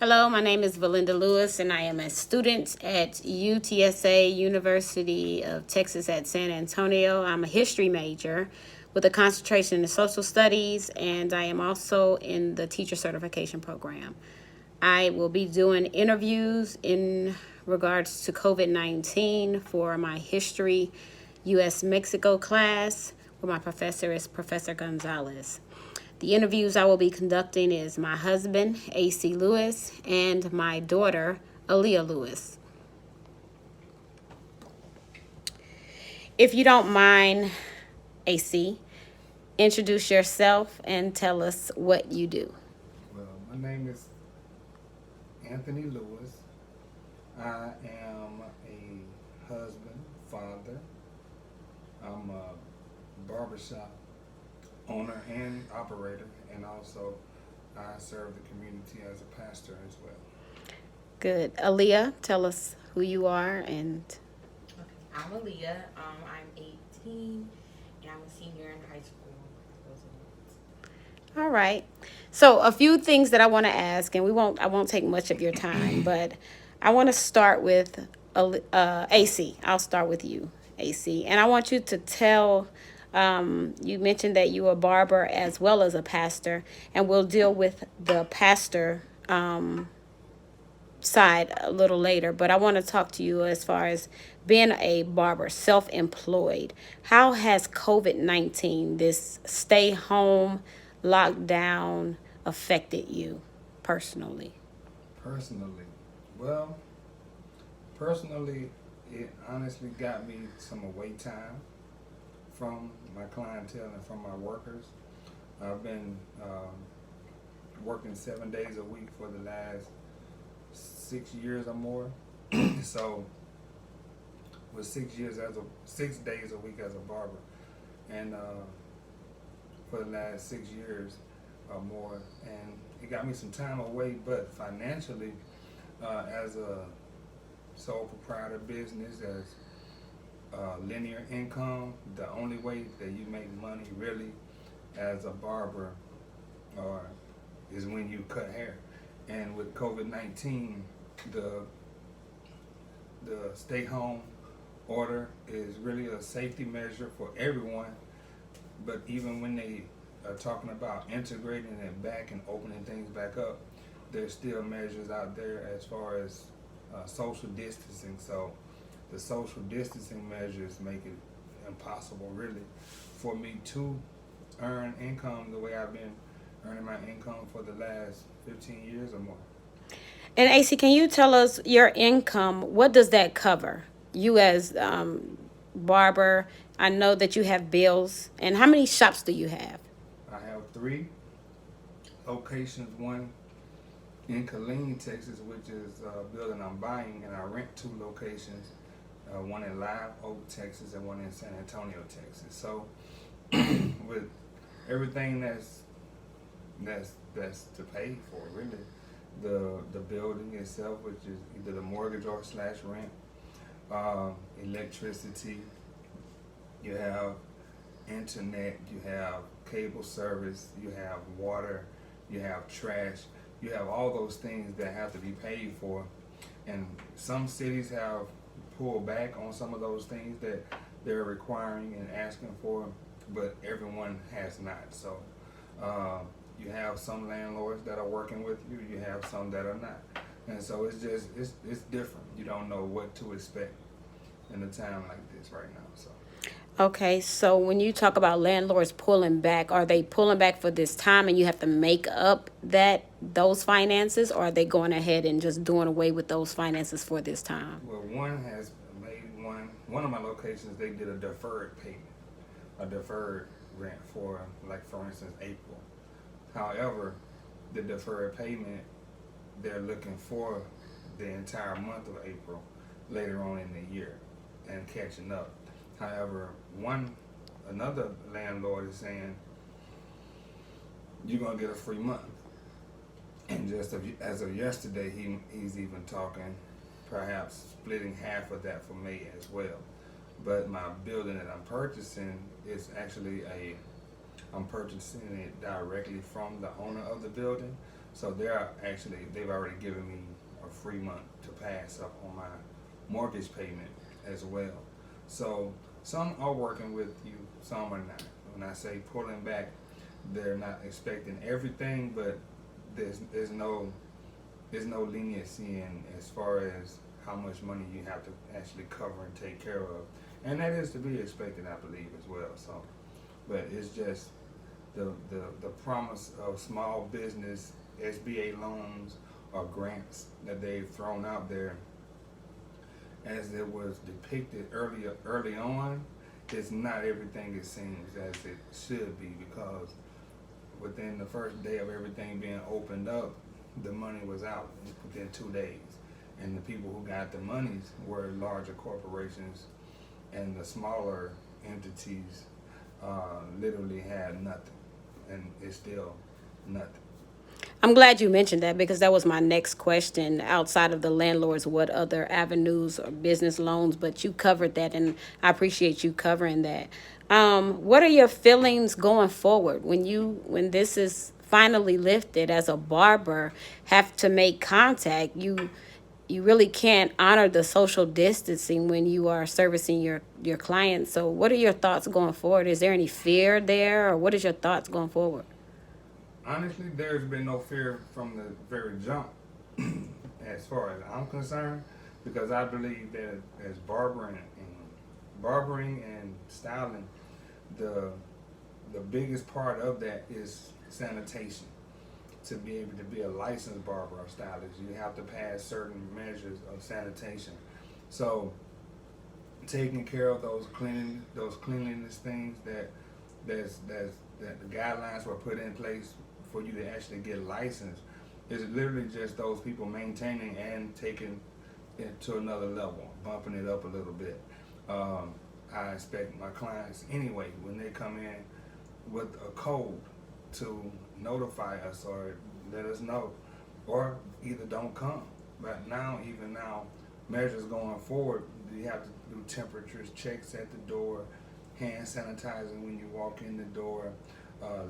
Hello, my name is Valinda Lewis, and I am a student at UTSA, University of Texas at San Antonio. I'm a history major with a concentration in social studies, and I am also in the teacher certification program. I will be doing interviews in regards to COVID-19 for my history U.S. Mexico class, where my professor is Professor Gonzalez. The interviews I will be conducting is my husband, A.C. Lewis, and my daughter, Aaliyah Lewis. If you don't mind, A.C., introduce yourself and tell us what you do. Well, my name is Anthony Lewis. I am a husband, father. I'm a barbershop owner and operator, and also I serve the community as a pastor as well. Good. Aaliyah, tell us who you are and. Okay. I'm Aaliyah. I'm 18, and I'm a senior in high school. Those are All right. So a few things that I want to ask, and I won't take much of your time, but I want to start with AC. I'll start with you, AC, and I want you to tell. You mentioned that you are a barber as well as a pastor, and we'll deal with the pastor side a little later. But I want to talk to you as far as being a barber, self-employed. How has COVID-19, this stay home, lockdown, affected you personally? Personally, well, personally, it honestly got me some away time from my clientele and from my workers. I've been working 7 days a week for the last 6 years or more. So with 6 years as a 6 days a week as a barber, and for the last 6 years or more, and it got me some time away. But financially, as a sole proprietor business, as linear income, the only way that you make money really as a barber or is when you cut hair. And with COVID-19, the the stay home order is really a safety measure for everyone. But even when they are talking about integrating it back and opening things back up, there's still measures out there as far as social distancing. So the social distancing measures make it impossible, really, for me to earn income the way I've been earning my income for the last 15 years or more. And AC, can you tell us your income? What does that cover? You as barber, I know that you have bills. And how many shops do you have? I have three locations, one in Killeen, Texas, which is a building I'm buying, and I rent two locations, one in Live Oak, Texas, and one in San Antonio, Texas. So with everything that's to pay for, really, the building itself, which is either the mortgage or slash rent, electricity, you have internet, you have cable service, you have water, you have trash, you have all those things that have to be paid for. And some cities have pulled back on some of those things that they're requiring and asking for, but everyone has not. So you have some landlords that are working with you, you have some that are not. And so it's different. You don't know what to expect in a time like this right now. So Okay, so when you talk about landlords pulling back, are they pulling back for this time and you have to make up those finances, or are they going ahead and just doing away with those finances for this time? well, one has made one of my locations, they did a deferred payment, a deferred rent for, like, for instance, April. However, the deferred payment, they're looking for the entire month of April later on in the year and catching up. However, another landlord is saying you're gonna get a free month, and as of yesterday, he's even talking perhaps splitting half of that for May as well. But my building that I'm purchasing is actually I'm purchasing it directly from the owner of the building. So they've already given me a free month to pass up on my mortgage payment as well. So some are working with you, some are not. When I say pulling back, they're not expecting everything, but there's no leniency in as far as how much money you have to actually cover and take care of, and that is to be expected, I believe, as well. So, but it's just the promise of small business SBA loans or grants that they've thrown out there, as it was depicted early on, is not everything it seems as it should be, because within the first day of everything being opened up, the money was out within 2 days. And the people who got the monies were larger corporations, and the smaller entities literally had nothing, and it's still nothing. I'm glad you mentioned that, because that was my next question. Outside of the landlords, what other avenues or business loans? But you covered that, and I appreciate you covering that. What are your feelings going forward when this is finally lifted? As a barber, have to make contact. You really can't honor the social distancing when you are servicing your clients. So what are your thoughts going forward? Is there any fear there, or what is your thoughts going forward? Honestly, there's been no fear from the very jump, as far as I'm concerned, because I believe that as barbering and styling, the biggest part of that is sanitation. To be able to be a licensed barber or stylist, you have to pass certain measures of sanitation. So, taking care of those cleanliness things that the guidelines were put in place for you to actually get licensed, is literally just those people maintaining and taking it to another level, bumping it up a little bit. I expect my clients anyway, when they come in with a code, to notify us or let us know, or either don't come. But even now, measures going forward, you have to do temperatures checks at the door, hand sanitizing when you walk in the door,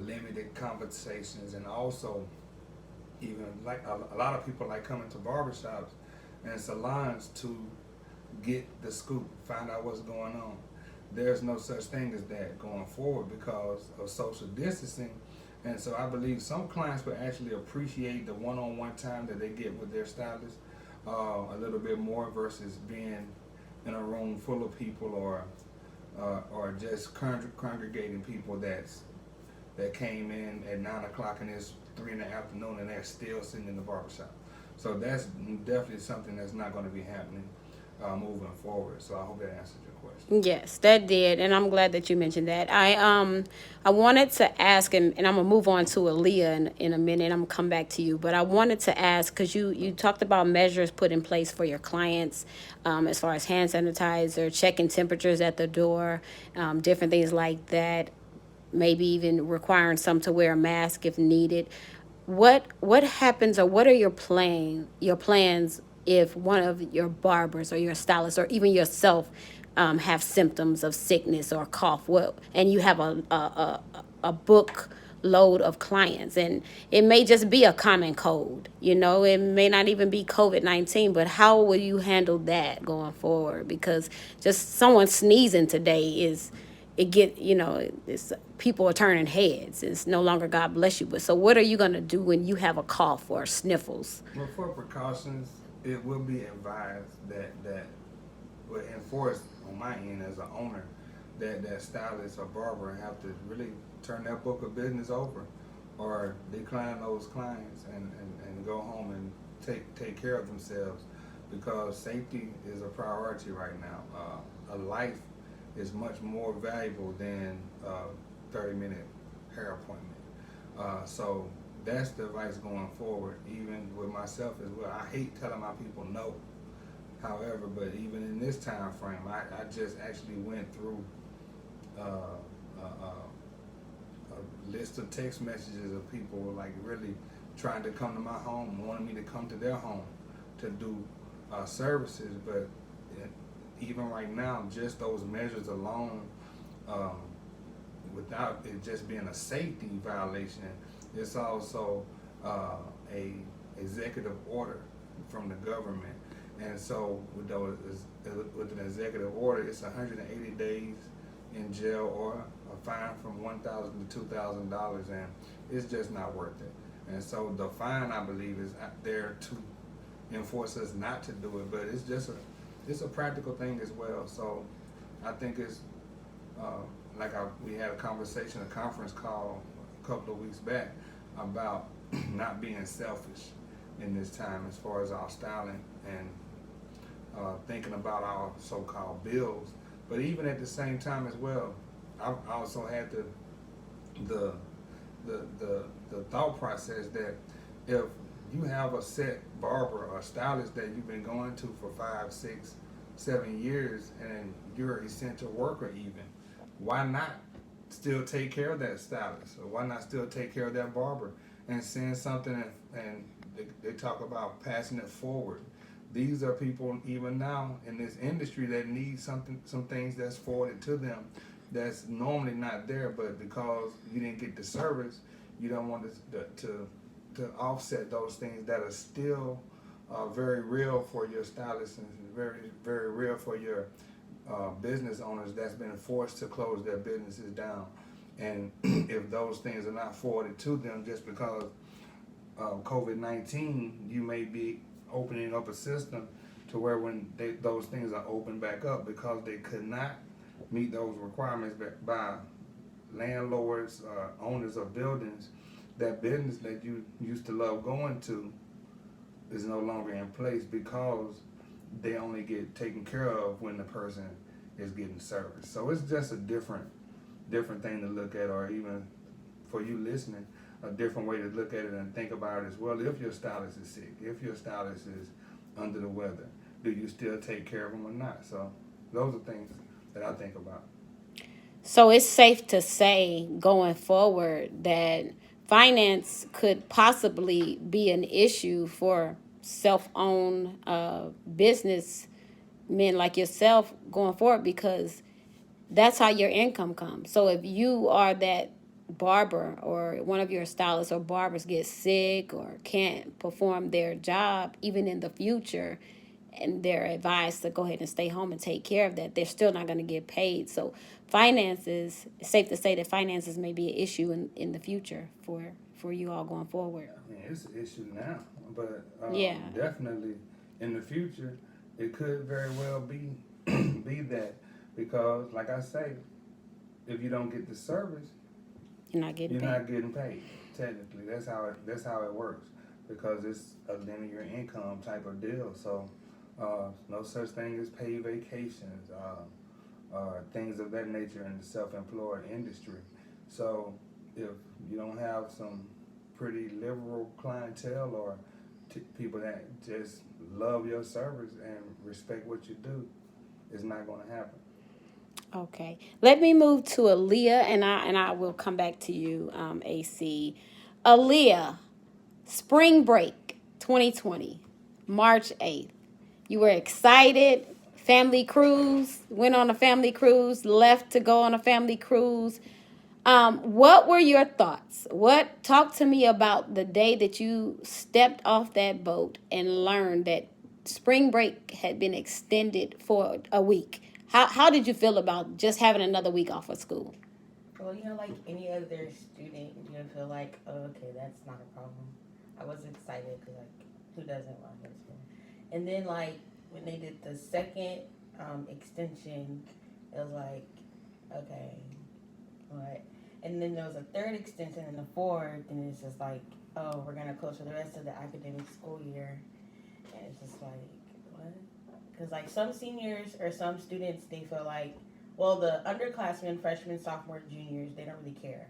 limited conversations, and also even like a lot of people like coming to barbershops and salons to get the scoop, find out what's going on. There's no such thing as that going forward because of social distancing. And so I believe some clients will actually appreciate the one-on-one time that they get with their stylist a little bit more, versus being in a room full of people, or just congregating people that came in at 9 o'clock and it's 3 in the afternoon and they're still sitting in the barbershop. So that's definitely something that's not going to be happening moving forward. So I hope that answered your question. Yes, that did, and I'm glad that you mentioned that. I wanted to ask, and I'm gonna move on to Aaliyah in a minute. I'm gonna come back to you, but I wanted to ask, because you talked about measures put in place for your clients, as far as hand sanitizer, checking temperatures at the door, different things like that. Maybe even requiring some to wear a mask if needed. What happens, or what are your plans if one of your barbers or your stylists or even yourself have symptoms of sickness or cough? And you have a book load of clients, and it may just be a common cold. It may not even be COVID-19, but how will you handle that going forward? Because just someone sneezing today it's people are turning heads. It's no longer God bless you. But so what are you going to do when you have a cough or sniffles? Well, for precautions, it will be advised that will enforce on my end as an owner that stylist or barber have to really turn their book of business over, or decline those clients and go home and take care of themselves, because safety is a priority right now. A life is much more valuable than a 30-minute hair appointment. So that's the advice going forward, even with myself as well. I hate telling my people no. However, but even in this time frame, I just actually went through a list of text messages of people like really trying to come to my home, wanting me to come to their home to do services. But even right now, just those measures alone, without it just being a safety violation, it's also a executive order from the government, and so with an executive order, it's 180 days in jail or a fine from $1,000 to $2,000, and it's just not worth it. And so the fine, I believe, is out there to enforce us not to do it, but it's a practical thing as well. So I think it's we had a conference call a couple of weeks back about not being selfish in this time as far as our styling and thinking about our so-called bills. But even at the same time as well, I also had the thought process that if you have a set barber or stylist that you've been going to for 5, 6, 7 years, and you're an essential worker even, why not still take care of that stylist, or why not still take care of that barber and send something, and they talk about passing it forward. These are people even now in this industry that need some things that's forwarded to them that's normally not there, but because you didn't get the service, you don't want to offset those things that are still very real for your stylists and very, very real for your business owners that's been forced to close their businesses down. And if those things are not forwarded to them just because of COVID-19, you may be opening up a system to where when those things are opened back up because they could not meet those requirements by landlords, owners of buildings, that business that you used to love going to is no longer in place because they only get taken care of when the person is getting service. So it's just a different thing to look at, or even for you listening, a different way to look at it and think about it as well. If your stylist is sick, if your stylist is under the weather, do you still take care of them or not? So those are things that I think about. So it's safe to say going forward that finance could possibly be an issue for self-owned business men like yourself going forward, because that's how your income comes. So if you are that barber, or one of your stylists or barbers gets sick or can't perform their job even in the future, and they're advised to go ahead and stay home and take care of that, they're still not going to get paid. So finances, it's safe to say that finances may be an issue in the future for you all going forward. I mean, it's an issue now, but Yeah. definitely in the future, it could very well be be that, because, like I say, if you don't get the service, You're not getting you're paid. not getting paid. Technically, that's how it works, because it's a linear income type of deal. So, no such thing as paid vacations, things of that nature in the self-employed industry. So, if you don't have some pretty liberal clientele, or people that just love your service and respect what you do, it's not going to happen. Okay, let me move to Aaliyah, and I will come back to you, AC. Aaliyah, spring break 2020, March 8th. You were excited. Family cruise, went on a family cruise, left to go on a family cruise. What were your thoughts? Talk to me about the day that you stepped off that boat and learned that spring break had been extended for a week. How did you feel about just having another week off of school? Well, like any other student, you feel like, oh, okay, that's not a problem. I was excited because, like, who doesn't want this one? And then, like, when they did the second extension, it was like, okay, what? And then there was a third extension and the fourth, and it's just like, oh, we're going to close for the rest of the academic school year. And it's just like, what? Because, like, some seniors or some students, they feel like, well, the underclassmen, freshmen, sophomores, juniors, they don't really care.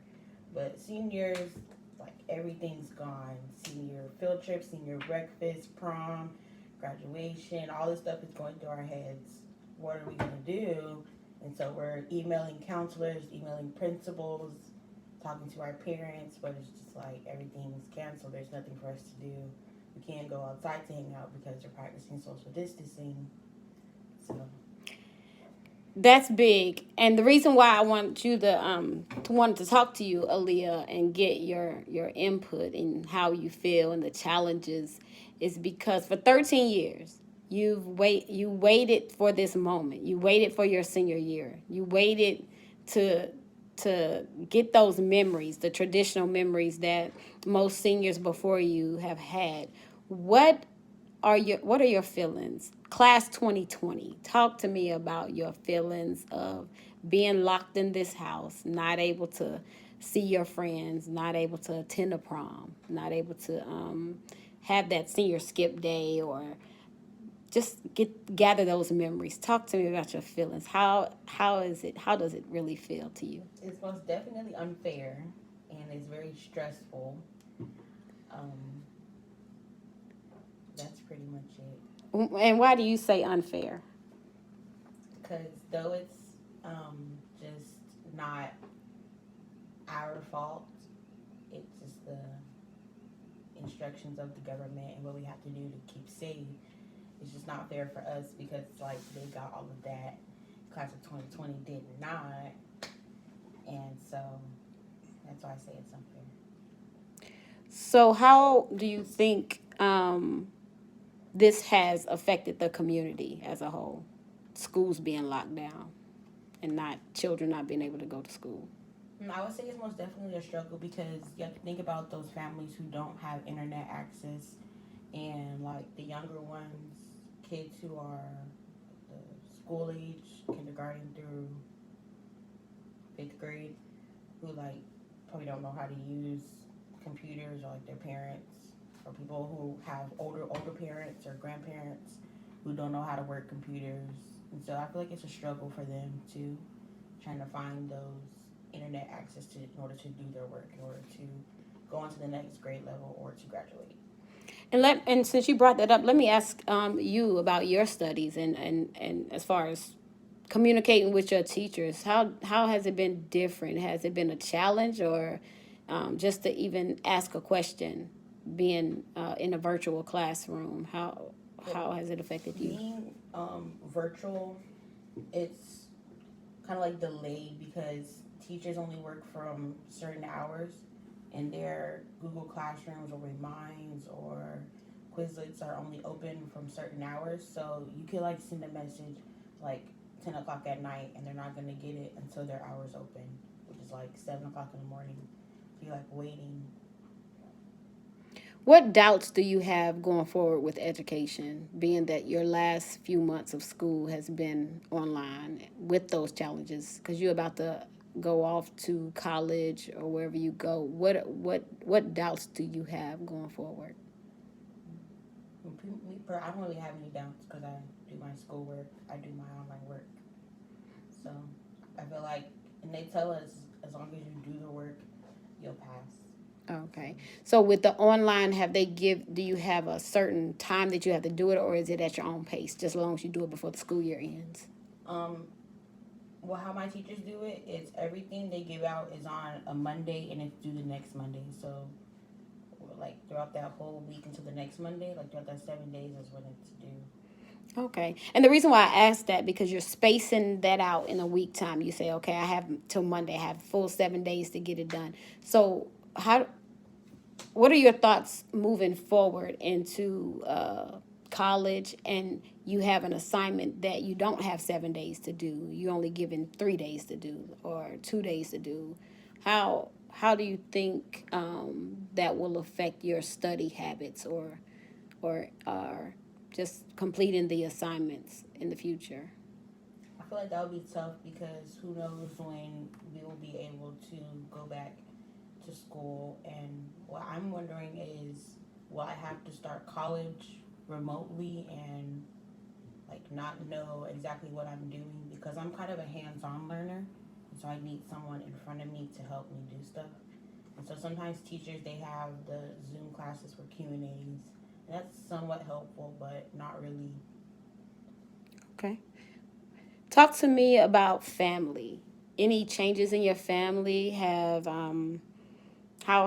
But seniors, like, everything's gone. Senior field trips, senior breakfast, prom, graduation, all this stuff is going through our heads. What are we going to do? And so we're emailing counselors, emailing principals, talking to our parents, but it's just like everything's canceled. There's nothing for us to do. We can't go outside to hang out because they're practicing social distancing. So That's big, and the reason why I want you to talk to you, Aaliyah, and get your input and how you feel and the challenges, is because for 13 years you waited for this moment. You waited for your senior year. You waited to get those memories, the traditional memories that most seniors before you have had. What what are your feelings? Class 2020. Talk to me about your feelings of being locked in this house, not able to see your friends, not able to attend a prom, not able to have that senior skip day, or just gather those memories. Talk to me about your feelings. How is it? How does it really feel to you? It's most definitely unfair and it's very stressful. Um, that's pretty much it. And why do you say unfair? Because though it's just not our fault, it's just the instructions of the government and what we have to do to keep safe. It's just not fair for us because like they got all of that. Class of 2020 did not, and so that's why I say it's unfair. So how do you think this has affected the community as a whole? Schools being locked down and not children not being able to go to school. I would say it's most definitely a struggle because you have to think about those families who don't have internet access and like the younger ones, kids who are the school age, kindergarten through fifth grade, who like probably don't know how to use computers or like their parents, or people who have older parents or grandparents who don't know how to work computers. And so I feel like it's a struggle for them too, trying to find those internet access to in order to do their work, in order to go on to the next grade level or to graduate. And since you brought that up, let me ask you about your studies and as far as communicating with your teachers. How has it been different? Has it been a challenge, or just to even ask a question, being in a virtual classroom? How has it affected you? Being virtual, it's kind of like delayed because teachers only work from certain hours, and their Google Classrooms or Reminds or Quizlets are only open from certain hours. So you could like send a message like 10 o'clock at night, and they're not gonna get it until their hours open, which is like 7 o'clock in the morning. So you're like waiting. What doubts do you have going forward with education, being that your last few months of school has been online with those challenges? Because you're about to go off to college or wherever you go. What doubts do you have going forward? I don't really have any doubts because I do my schoolwork, I do my online work. So I feel like, and they tell us as long as you do the work, you'll pass. Okay. So with the online, do you have a certain time that you have to do it, or is it at your own pace, just as long as you do it before the school year ends? Um, well, how my teachers do it is everything they give out is on a Monday and it's due the next Monday. So, like throughout that whole week until the next Monday, like throughout that 7 days is when it's due. Okay. And the reason why I asked that, because you're spacing that out in a week time. You say, okay, I have till Monday, I have full 7 days to get it done. So what are your thoughts moving forward into college, and you have an assignment that you don't have 7 days to do? You're only given 3 days to do or 2 days to do. How do you think that will affect your study habits, or just completing the assignments in the future? I feel like that would be tough because who knows when we will be able to go back to school. And what I'm wondering is, will I have to start college remotely and like not know exactly what I'm doing because I'm kind of a hands-on learner, so I need someone in front of me to help me do stuff. And so sometimes teachers they have the Zoom classes for Q&As. That's somewhat helpful, but not really. Okay. Talk to me about family. Any changes in your family? How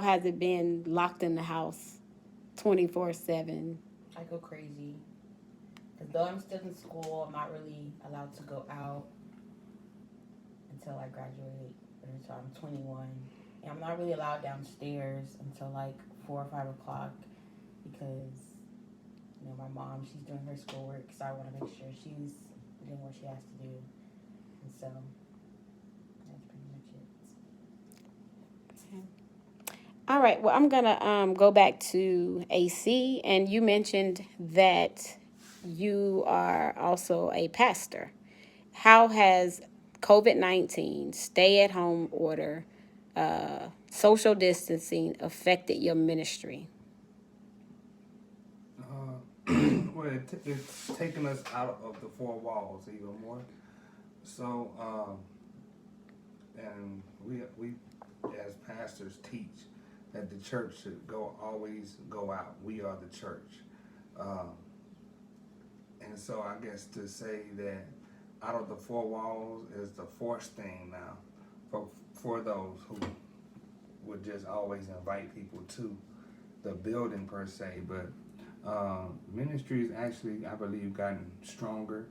has it been locked in the house 24/7? I go crazy because though I'm still in school, I'm not really allowed to go out. until I graduate, or until I'm 21. And I'm not really allowed downstairs until like 4 or 5 o'clock because, my mom, she's doing her schoolwork, so I want to make sure she's doing what she has to do. And so that's pretty much it. All right. Well, I'm gonna go back to AC, and you mentioned that you are also a pastor. How has COVID-19, stay-at-home order, social distancing affected your ministry? Well, it's taken us out of the four walls even more. So, and we as pastors teach that the church should always go out. We are the church, and so I guess to say that out of the four walls is the fourth thing now, for those who would just always invite people to the building per se, but ministries actually, I believe, gotten stronger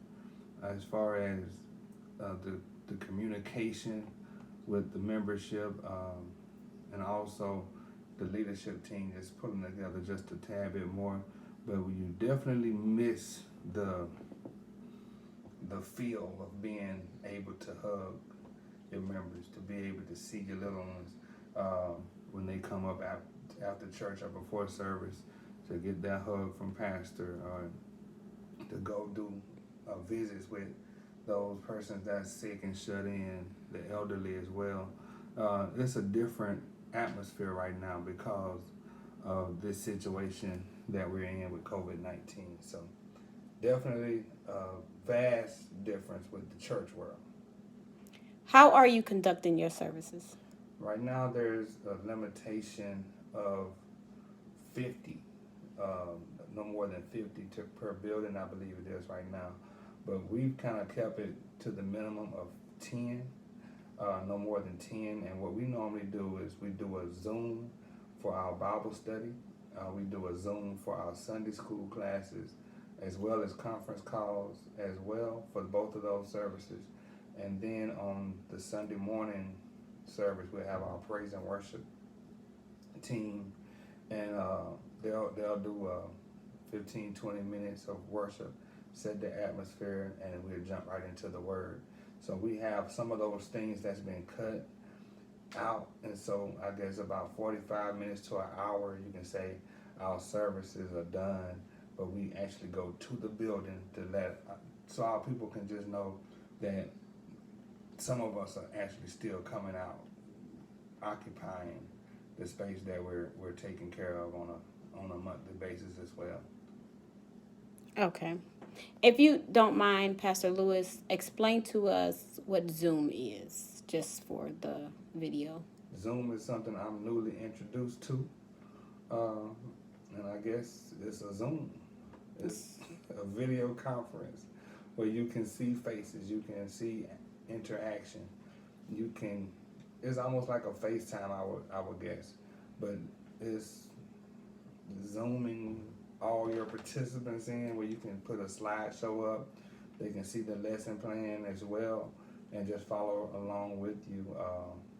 as far as the communication with the membership, and also the leadership team is pulling together just a tad bit more. But you definitely miss the feel of being able to hug your members, to be able to see your little ones when they come up after church or before service, to get that hug from pastor, or to go do visits with those persons that's sick and shut in, the elderly as well. It's a different atmosphere right now because of this situation that we're in with COVID-19. So definitely a vast difference with the church world. How are you conducting your services? Right now there's a limitation of 50, no more than 50 per building, I believe it is right now. But we've kind of kept it to the minimum of 10, no more than 10. And what we normally do is we do a Zoom for our Bible study. We do a Zoom for our Sunday school classes, as well as conference calls as well for both of those services. And then on the Sunday morning service, we have our praise and worship team, and they'll do 15-20 minutes of worship, set the atmosphere, and we'll jump right into the word. So we have some of those things that's been cut out, and so I guess about 45 minutes to an hour, you can say our services are done, but we actually go to the building so our people can just know that some of us are actually still coming out, occupying the space that we're taking care of on a monthly basis as well. Okay. If you don't mind, Pastor Lewis, explain to us what Zoom is, just for the video. Zoom is something I'm newly introduced to, and I guess it's a Zoom. It's a video conference where you can see faces, you can see interaction, it's almost like a FaceTime, I would guess, but it's zooming all your participants in, where you can put a slideshow up, they can see the lesson plan as well, and just follow along with you.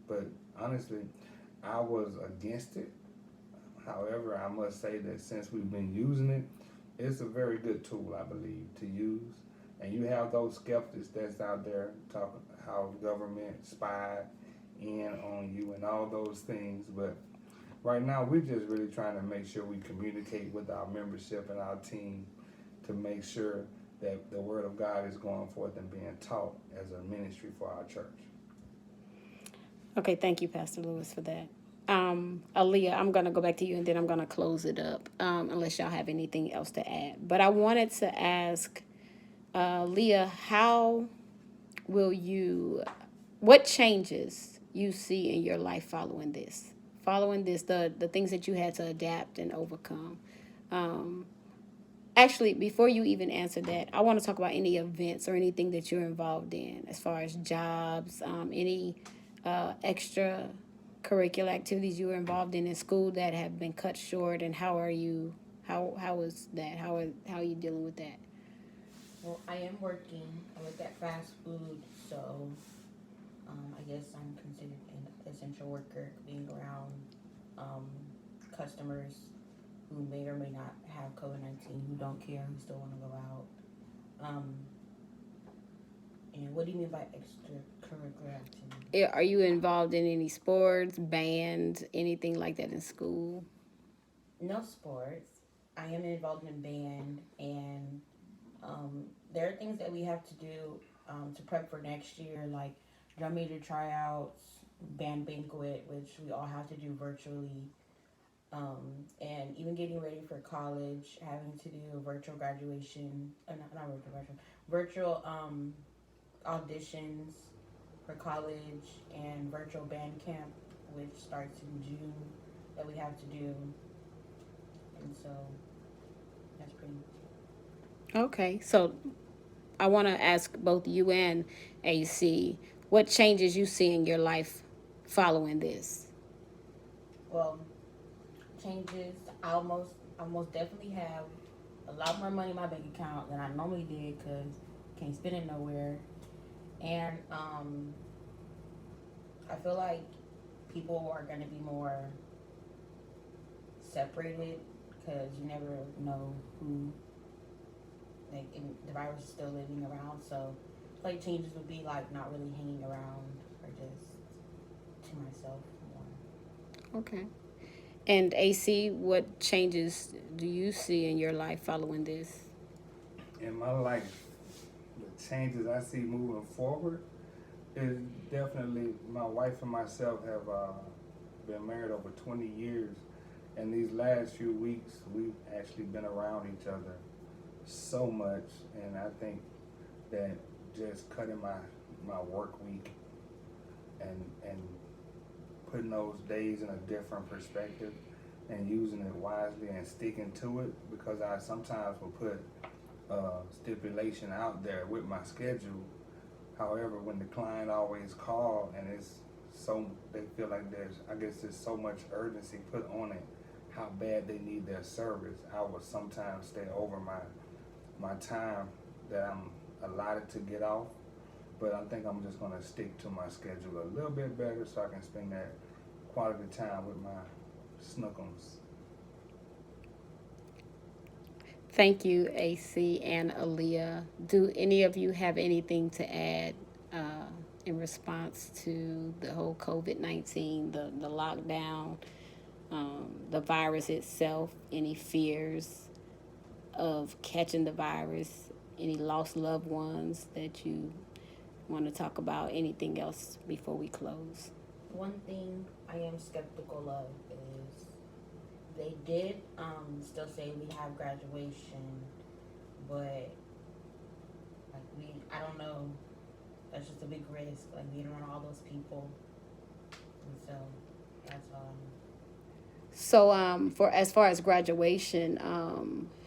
But honestly, I was against it. However, I must say that since we've been using it, it's a very good tool, I believe, to use. And you have those skeptics that's out there talking how government spied in on you and all those things. But right now, we're just really trying to make sure we communicate with our membership and our team to make sure that the Word of God is going forth and being taught as a ministry for our church. Okay, thank you, Pastor Lewis, for that. Aaliyah, I'm going to go back to you, and then I'm going to close it up, unless y'all have anything else to add. But I wanted to ask Leah, what changes you see in your life following this, the things that you had to adapt and overcome? Actually, before you even answer that, I want to talk about any events or anything that you're involved in, as far as jobs, any extra curricular activities you were involved in school that have been cut short, and how is that? How are you dealing with that? Well, I am working. I work at fast food, so I guess I'm considered an essential worker, being around um, customers who may or may not have COVID-19, who don't care, who still want to go out. And what do you mean by extracurricular activity? Are you involved in any sports, bands, anything like that in school? No sports. I am involved in band, and there are things that we have to do to prep for next year, like drum major tryouts, band banquet, which we all have to do virtually, and even getting ready for college, having to do a virtual graduation, not virtual auditions for college, and virtual band camp, which starts in June, that we have to do, and so that's pretty much it. Okay, so I want to ask both you and AC, what changes you see in your life following this? Well, changes. I most definitely have a lot more money in my bank account than I normally did because can't spend it nowhere. And I feel like people are gonna be more separated because you never know who, like, the virus is still living around. So, like, changes would be like not really hanging around or just to myself more. Okay. And AC, what changes do you see in your life following this? In my life, the changes I see moving forward is definitely my wife and myself have been married over 20 years. And these last few weeks, we've actually been around each other so much. And I think that just cutting my work week and putting those days in a different perspective and using it wisely and sticking to it, because I sometimes will put stipulation out there with my schedule. However, when the client always call and they feel like there's so much urgency put on it, how bad they need their service, I will sometimes stay over my time that I'm allotted to get off. But I think I'm just gonna stick to my schedule a little bit better so I can spend that quality time with my snookums. Thank you, AC and Aaliyah. Do any of you have anything to add in response to the whole COVID-19, the lockdown, the virus itself? Any fears of catching the virus? Any lost loved ones that you want to talk about? Anything else before we close? One thing I am skeptical of is they did still say we have graduation, but like I don't know. That's just a big risk, like being around all those people, and so that's all. So, for as far as graduation,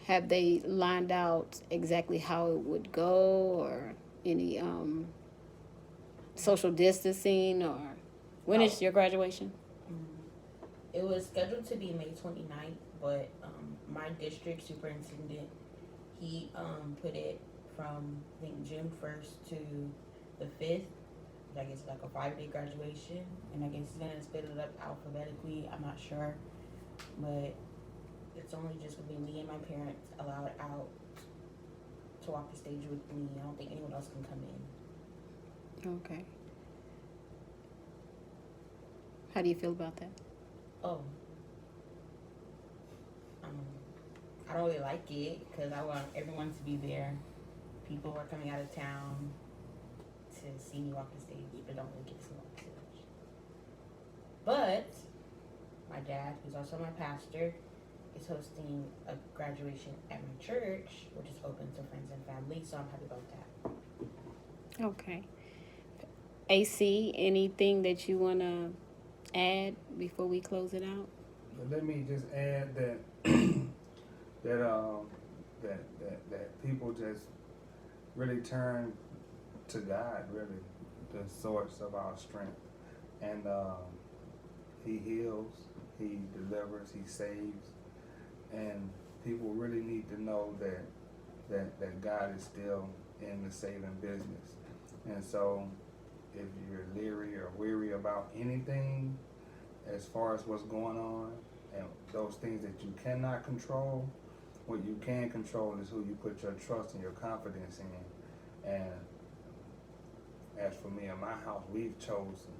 have they lined out exactly how it would go, or any social distancing, or when is your graduation? It was scheduled to be May 29th, but my district superintendent, he put it from I think June 1st to the 5th. I guess like a 5-day graduation, and I guess he's gonna split it up alphabetically. I'm not sure, but it's only just gonna be me and my parents allowed out to walk the stage with me. I don't think anyone else can come in. Okay. How do you feel about that? Oh, I don't really like it because I want everyone to be there. People are coming out of town to see me walk the stage, but don't really get to see me walk the stage. But my dad, who's also my pastor, is hosting a graduation at my church, which is open to friends and family, so I'm happy about that. Okay. AC, anything that you want to add before we close it out? But let me just add that that people just really turn to God, really, the source of our strength, and He heals, He delivers, He saves, and people really need to know that God is still in the saving business, and so if you're leery or weary about anything as far as what's going on and those things that you cannot control, what you can control is who you put your trust and your confidence in. And as for me and my house, we've chosen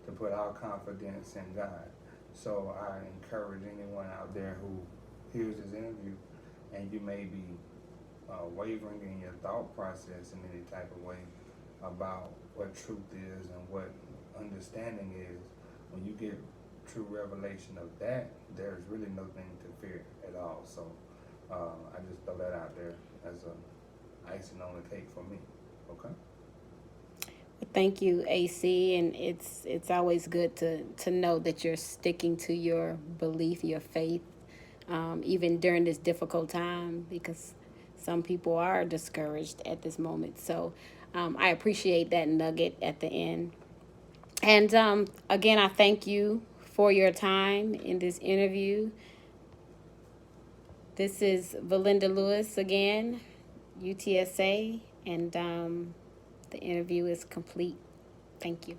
to put our confidence in God. So I encourage anyone out there who hears this interview and you may be wavering in your thought process in any type of way about what truth is and what understanding is, when you get true revelation of that, there's really nothing to fear at all. So I just throw that out there as a icing on the cake for me. Okay. Thank you, AC, and it's always good to know that you're sticking to your belief, your faith, even during this difficult time, because some people are discouraged at this moment. So I appreciate that nugget at the end. And again, I thank you for your time in this interview. This is Valinda Lewis again, UTSA, and the interview is complete. Thank you.